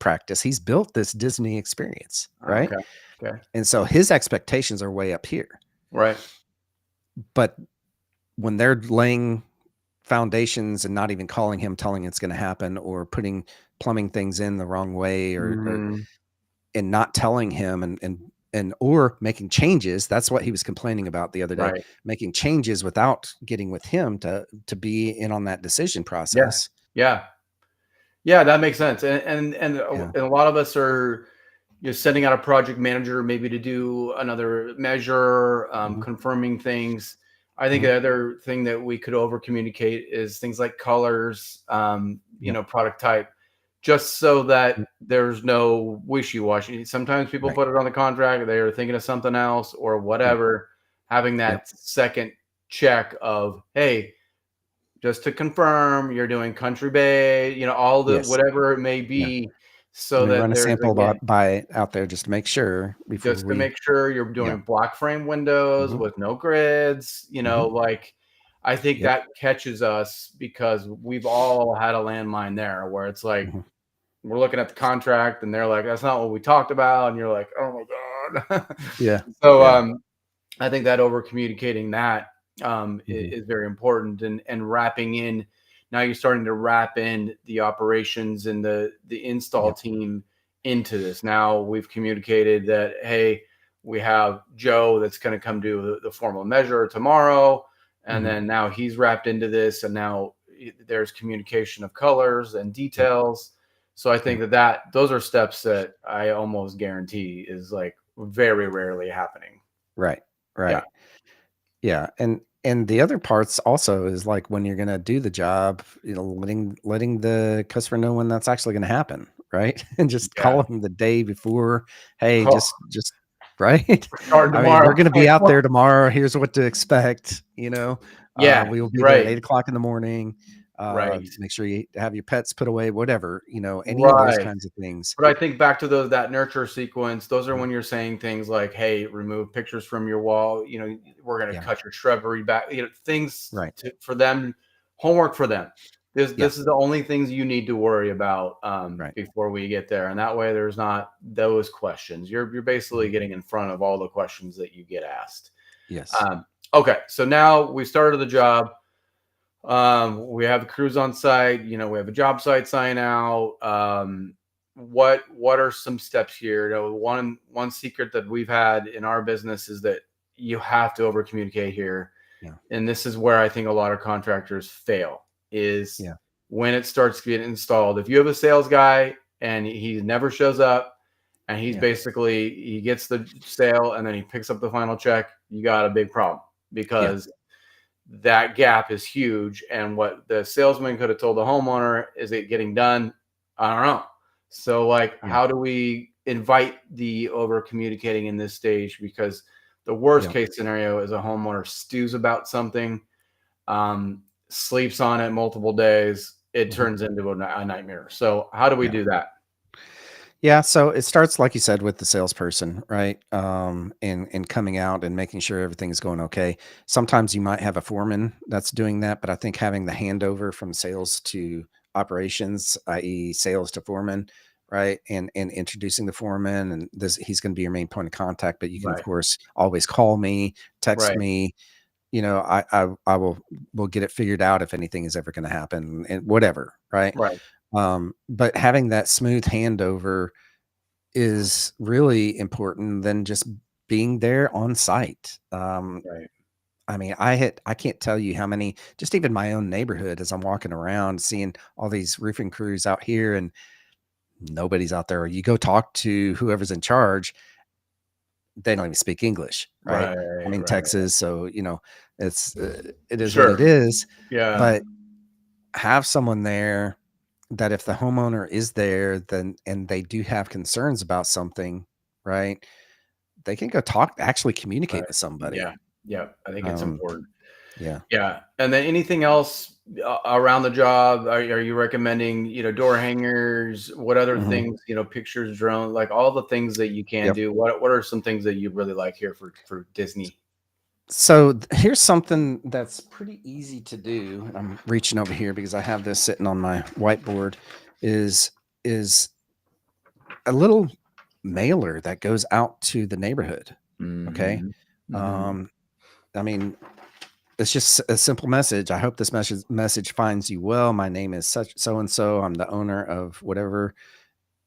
practice. He's built this Disney experience, right? Okay. Okay. And so his expectations are way up here. Right. But when they're laying foundations and not even calling him, telling it's going to happen, or putting plumbing things in the wrong way, or Mhm. and not telling him, and or making changes. That's what he was complaining about the other day, Right. making changes without getting with him to be in on that decision Yeah. process. Yeah. Yeah, that makes sense. Yeah. And a lot of us are, sending out a project manager maybe to do another measure, Hmm. confirming things. I think Hmm. the other thing that we could over communicate is things like colors, Yep. product type, just so that Yep. there's no wishy-washy. Sometimes people Right. put it on the contract, they're thinking of something else or Yep. whatever. Having Yep. that second check of, hey, just to confirm you're doing country bay, all the Yes. whatever it may Yeah. be, Let so me that run a there's, sample again, by out there just to make sure before just to we. make sure you're Yeah. doing block frame windows Hmm. with no grids, Hmm. like, I think Yep. that catches us because we've all had a landmine there where it's like Hmm. we're looking at the contract and they're like, that's not what we talked about. And you're like, oh my God. Yeah. So, Yeah. I think that over communicating that, Hmm. is very important, and wrapping in. Now you're starting to wrap in the operations and the install Yep. team into this. Now we've communicated that, hey, we have Joe that's going to come do the formal measure tomorrow, and Hmm. then now he's wrapped into this, and now there's communication of colors and Yep. details. So I think Yep. that those are steps that I almost guarantee is like very rarely happening. Right. Yeah. Right. Yeah, and the other parts also is like when you're gonna do the job, letting the customer know when that's actually gonna happen, right? And just Yeah. call them the day before. Hey, Oh, just right. we're starting I mean, we're tomorrow. gonna be Like, out what? there tomorrow. Here's what to expect. Yeah. We will be there at Right. 8 o'clock in the morning. Right. Make sure you have your pets put away, whatever. Any of those Right. kinds of things. But I think back to that nurture sequence, those are Mhm. when you're saying things like, "Hey, remove pictures from your wall. We're going to Yeah. cut your shrubbery back." Things Right. for them, homework for them. This Yeah. this is the only things you need to worry about, Right. before we get there, and that way there's not those questions. You're basically Mhm. getting in front of all the questions that you get asked. Yes. Okay, so now we started the job. We have the crews on site. We have a job site sign out. What are some steps here? One secret that we've had in our business is that you have to over communicate here, Yeah. and this is where I think a lot of contractors fail. Is Yeah. when it starts getting installed. If you have a sales guy and he never shows up, and Yeah. he gets the sale and then he picks up the final check, you got a big problem, Yeah. because that gap is huge. And what the salesman could have told the homeowner, is it getting done? I don't know. So, like, Yeah. how do we invite the over communicating in this stage? Because the worst Yeah. case scenario is a homeowner stews about something, sleeps on it multiple days. It Mhm. turns into a nightmare. So, how do we Yeah. do that? Yeah, so it starts, like you said, with the salesperson, right? And coming out and making sure everything's going okay. Sometimes you might have a foreman that's doing that, but I think having the handover from sales to operations, i.e., sales to foreman, right? And introducing the foreman, and he's going to be your main point of contact. But you can, of Right. course, always call me, text Right. me. I will get it figured out if anything is ever going to happen, and whatever, right? Right. But having that smooth handover is really important than just being there on site. Right. I mean, I can't tell you how many, just even my own neighborhood, as I'm walking around seeing all these roofing crews out here and nobody's out there. Or you go talk to whoever's in charge, they don't even speak English, right? I'm Right. in Right. Texas, so it is what it Sure. is. Yeah. But have someone there that if the homeowner is there, then and they do have concerns about something, right? They can go actually Right. communicate with somebody. Yeah. Yeah. I think it's Um, important. yeah. Yeah. And then anything else around the job? Are you recommending, door hangers? What other Mhm. things, pictures, drone, like all the things that you can Yep. do? What are some things that you really like here for Disney? So here's something that's pretty easy to do. And I'm reaching over here because I have this sitting on my whiteboard. Is a little mailer that goes out to the neighborhood. Okay. Hmm. Hmm. Um, I mean, it's just a simple message. I hope this message finds you well. My name is such so and so. I'm the owner of whatever.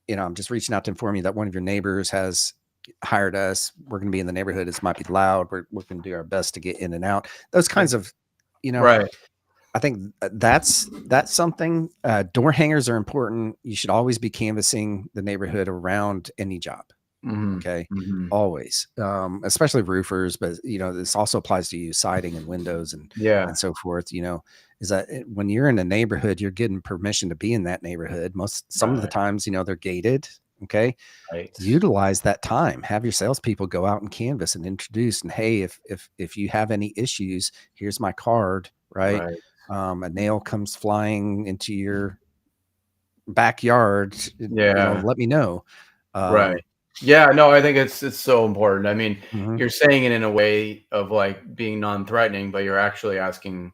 I'm just reaching out to inform you that one of your neighbors has hired us. We're going to be in the neighborhood. It might be loud. We're going to do our best to get in and out. Those kinds of, you know, Right. I think that's something. Door hangers are important. You should always be canvassing the neighborhood around any job. Mhm. Okay. Mhm. Always, especially roofers, but this also applies to you, siding and windows and Yeah. so forth. Is that when you're in a neighborhood, you're getting permission to be in that neighborhood. Some of the Right. times, they're gated. Okay. Right. Utilize that time. Have your salespeople go out and canvas and introduce. And hey, if you have any issues, here's my card. Right. Right. A nail comes flying into your backyard. Yeah. Let me know. Right. Um, Yeah, no, I think it's so important. I mean, mhm, you're saying it in a way of like being non-threatening, but you're actually asking,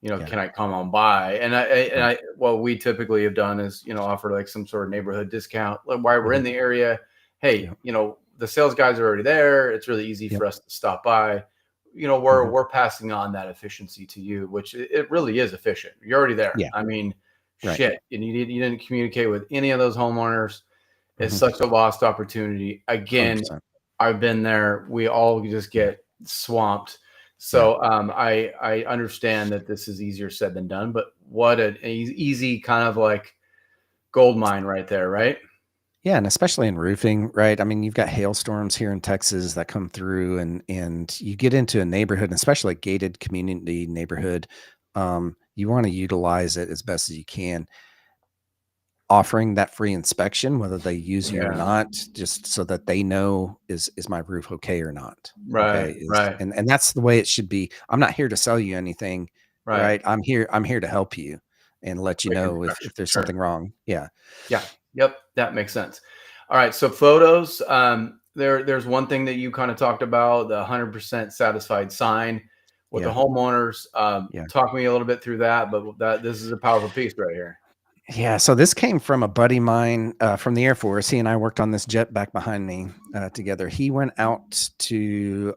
yeah. can I come on by? Right. What we typically have done is, offer like some sort of neighborhood discount like, while we're in Mhm. the area. Hey, Yep. the sales guys are already there. It's really easy Yep. for us to stop by. We're Mhm. we're passing on that efficiency to you, which it really is efficient. You're already there. Yeah. I mean, Right. shit, and you didn't communicate with any of those homeowners. It's Mhm. such a lost opportunity. Again, 100%. I've been there. We all just Yeah. get swamped. Yeah. So I understand that this is easier said than done, but what an easy kind of like gold mine right there, right? Yeah, and especially in roofing, right? I mean, you've got hailstorms here in Texas that come through and you get into a neighborhood, and especially a gated community neighborhood, you want to utilize it as best as you can. Offering that free inspection, whether they use you or Yeah. not, just so that they know is my roof okay or not. Okay. Right. Is Right. and that's the way it should be. I'm not here to sell you anything, Right. right? I'm here to help you and let you know if Pre-construction. there's Sure. something wrong. Yeah. Yeah. Yep. That makes sense. All right. So photos. There's one thing that you kind of talked about, the 100% satisfied sign with the Yeah. homeowners. Yeah. Talk me a little bit through that, but this is a powerful piece right here. Yeah, so this came from a buddy of mine from the Air Force. He and I worked on this jet back behind me together. He went out to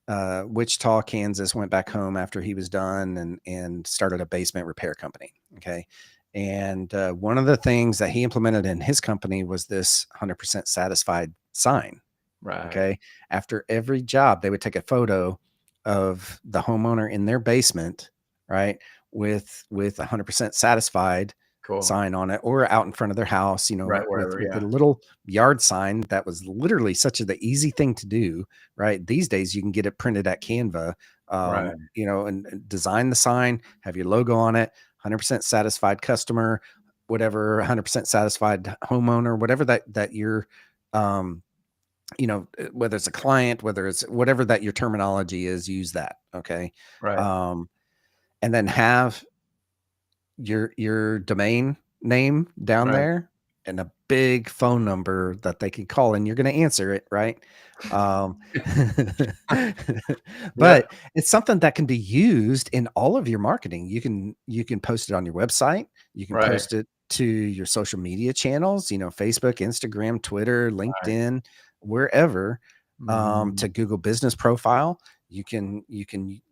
Wichita, Kansas, went back home after he was done, and started a basement repair company. Okay, and one of the things that he implemented in his company was this 100% satisfied sign. Right. Okay, after every job, they would take a photo of the homeowner in their basement, right, with 100% satisfied Cool. sign on it, or out in front of their house, Right. with Wherever. a Yeah. little yard sign that was literally such the easy thing to do, right? These days you can get it printed at Canva, Right. and design the sign, have your logo on it, 100% satisfied customer, whatever, 100% satisfied homeowner, whatever that you're, um, whether it's a client, whether it's whatever that your terminology is, use that. Okay. Right. Um, and then have your domain name down Right. there and a big phone number that they can call, and you're going to answer it, right? Um, Yep. but it's something that can be used in all of your marketing. You can post it on your website. You can Right. post it to your social media channels, Facebook, Instagram, Twitter, Right. LinkedIn, wherever, to Mhm. Google Business Profile. You can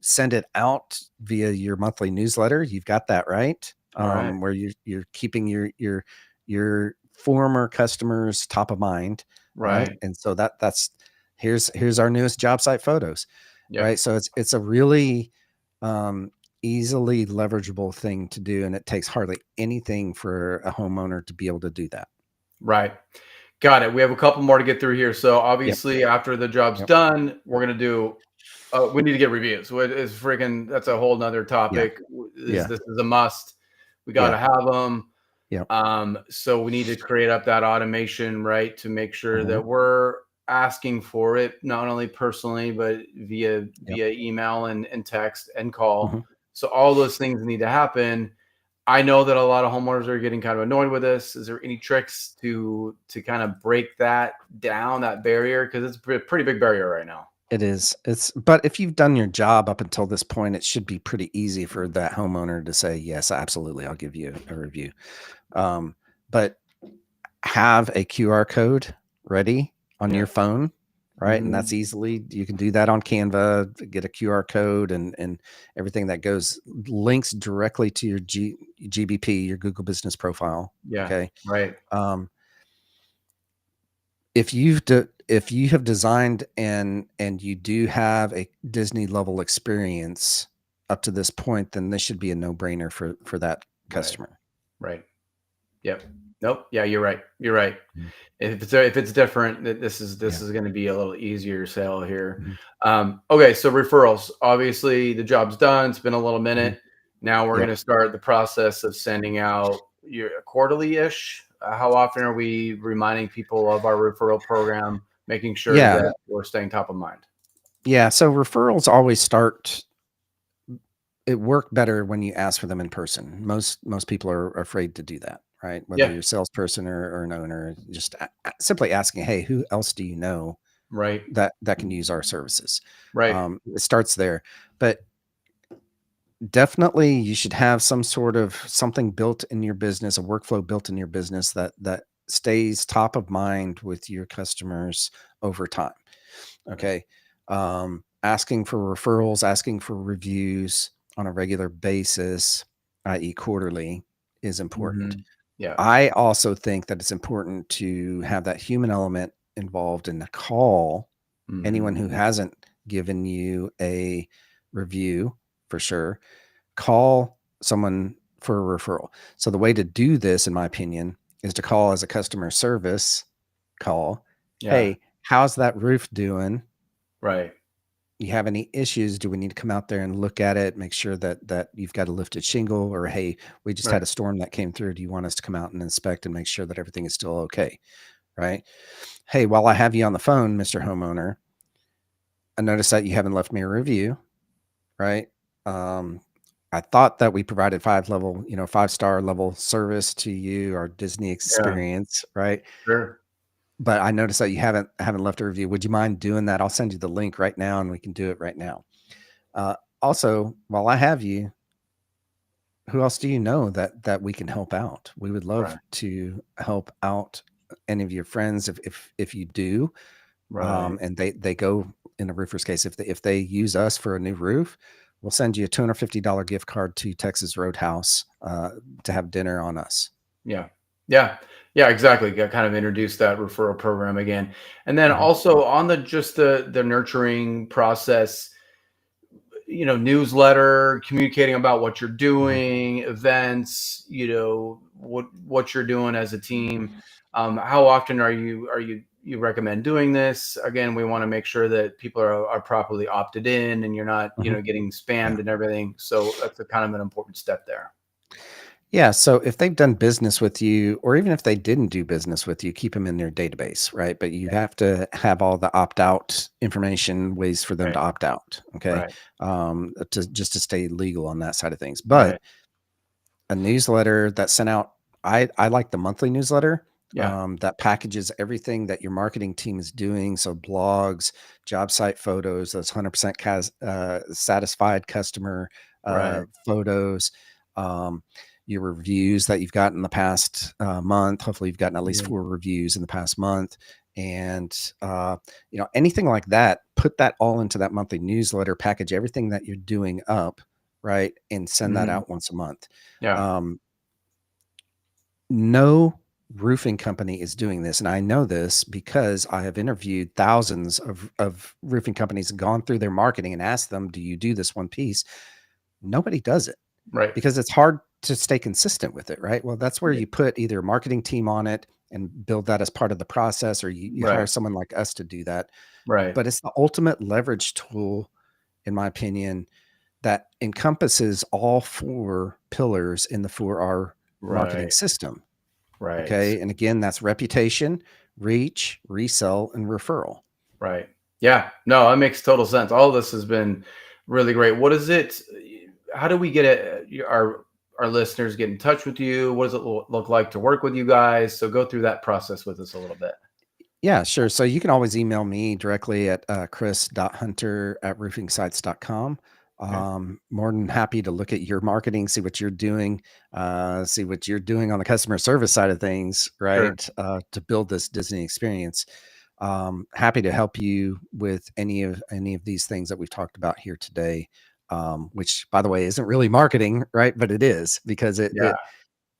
send it out via your monthly newsletter. You've got that, right? Right. Where you're keeping your former customers top of mind, right? Right. And so that's here's our newest job site photos, Yep. right? So it's a really um, easily leverageable thing to do, and it takes hardly anything for a homeowner to be able to do that. Right. Got it. We have a couple more to get through here. So Yep. obviously, after the job's Yep. done, we're gonna do. We need to get reviews. Is freaking. That's a whole nother Yeah. topic. Yeah. This is a must. We got to Yeah. have them. Yep. So we need to create up that automation, right, to make sure Mhm. that we're asking for it not only personally but Yep. via email and text and call. Mhm. So all those things need to happen. I know that a lot of homeowners are getting kind of annoyed with this. Is there any tricks to kind of break that down, that barrier? Because it's a pretty big barrier right now. It is. But if you've done your job up until this point, it should be pretty easy for that homeowner to say, yes, absolutely, I'll give you a review. Um, but have a QR code ready on Yeah. your phone right? And that's easily, you can do that on Canva, get a QR code and everything that goes links directly to your GBP, your Google Business Profile. Yeah. Okay. Right. Um, if if you have designed and you do have a Disney level experience up to this point, then this should be a no-brainer for that Right. customer. Right. Yep. Nope. Yeah, you're right. You're right. Mhm. If it's different, this Yeah. is going to be a little easier sale here. Mhm. Okay, so referrals. Obviously, the job's done. It's been a little Mhm. minute. Now we're going Yep. to start the process of sending out your quarterly-ish. How often are we reminding people of our referral program, making sure Yeah. that we're staying top of mind? Yeah. So referrals always start, it work better when you ask for them in person. Most people are afraid to do that, right? Whether Yeah. you're a salesperson or an owner, just simply asking, "Hey, who else do you know Right. that can use our services?" Right. It starts there, but definitely you should have some sort of something built in your business, a workflow built in your business that stays top of mind with your customers over time. Right. Okay. Asking for referrals, asking for reviews on a regular basis, i.e., quarterly, is important. Yeah. I also think that it's important to have that human element involved in the call. Anyone hmm who hasn't given you a review, for sure, call someone for a referral. So the way to do this, in my opinion, is to call as a customer service call. Yeah. Hey, how's that roof doing? Right. You have any issues? Do we need to come out there and look at it, make sure that you've got a lifted shingle? Or hey, we just had Right. a storm that came through. Do you want us to come out and inspect and make sure that everything is still okay? Right. Hey, while I have you on the phone, Mr. Homeowner, I noticed that you haven't left me a review, right? Um, I thought that we provided 5-star level service to you, our Disney Yeah. experience, right? Sure. But I noticed that you haven't left a review. Would you mind doing that? I'll send you the link right now and we can do it right now. Also, while I have you, who else do you know that we can help out? We would Right. love to help out any of your friends if you do. Right. And they go, in a roofer's case, if they use us for a new roof, we'll send you a $250 gift card to Texas Roadhouse to have dinner on us. Yeah. Yeah. Yeah, exactly. Got kind of introduce that referral program again. And then Mhm, also on the nurturing process, newsletter, communicating about what you're mhm, doing, events, what you're doing as a team. How often you recommend doing this? Again, we want to make sure that people are properly opted in and you're not, mhm. getting Yeah. spammed and everything. So that's a kind of an important step there. Yeah, so if they've done business with you, or even if they didn't do business with you, keep them in their database, right? But you have to have all the opt out information, ways for them to Right. opt out, okay? Right. To stay legal on that side of things. Right. But a newsletter that's sent out, I like the monthly newsletter Yeah. that packages everything that your marketing team is doing. So blogs, job site photos, those 100% satisfied customer Right. photos, um, your reviews that you've gotten in the past month. Hopefully, you've gotten at least Mhm. 4 reviews in the past month, and anything like that. Put that all into that monthly newsletter. Package everything that you're doing up, right, and send that Mhm. out once a month. Yeah. Um, no roofing company is doing this, and I know this because I have interviewed thousands of roofing companies and gone through their marketing and asked them, "Do you do this one piece?" Nobody does it Right. because it's hard to stay consistent with it, right? Well, that's where Right. you put either a marketing team on it and build that as part of the process, or you hire Right. someone like us to do that. Right. But it's the ultimate leverage tool, in my opinion, that encompasses all 4 pillars in the 4R marketing Right. system. Right. Okay. And again, that's reputation, reach, resell, and referral. Right. Yeah. No, that makes total sense. All of this has been really great. What is it? How do we get it? Our listeners get in touch with you? What does it look like to work with you guys? So go through that process with us a little bit. Yeah, sure. So you can always email me directly at chris.hunter@roofingsites.com. Okay. More than happy to look at your marketing, see what you're doing on the customer service side of things, Sure. right? To build this Disney experience. Happy to help you with any of these things that we've talked about here today. Which, by the way, isn't really marketing, right? But it is, because Yeah.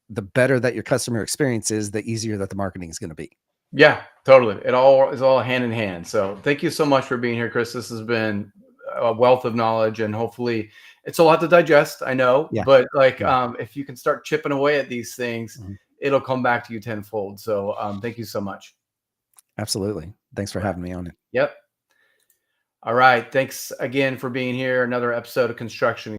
the better that your customer experience is, the easier that the marketing is going to be. Yeah, totally. It all is all hand in hand. So thank you so much for being here, Chris. This has been a wealth of knowledge, and hopefully it's a lot to digest, I know, Yeah. but like, Yeah. if you can start chipping away at these things, Mhm. it'll come back to you tenfold. So thank you so much. Absolutely. Thanks for All right. having me on. Yep. All right. Thanks again for being here. Another episode of Construction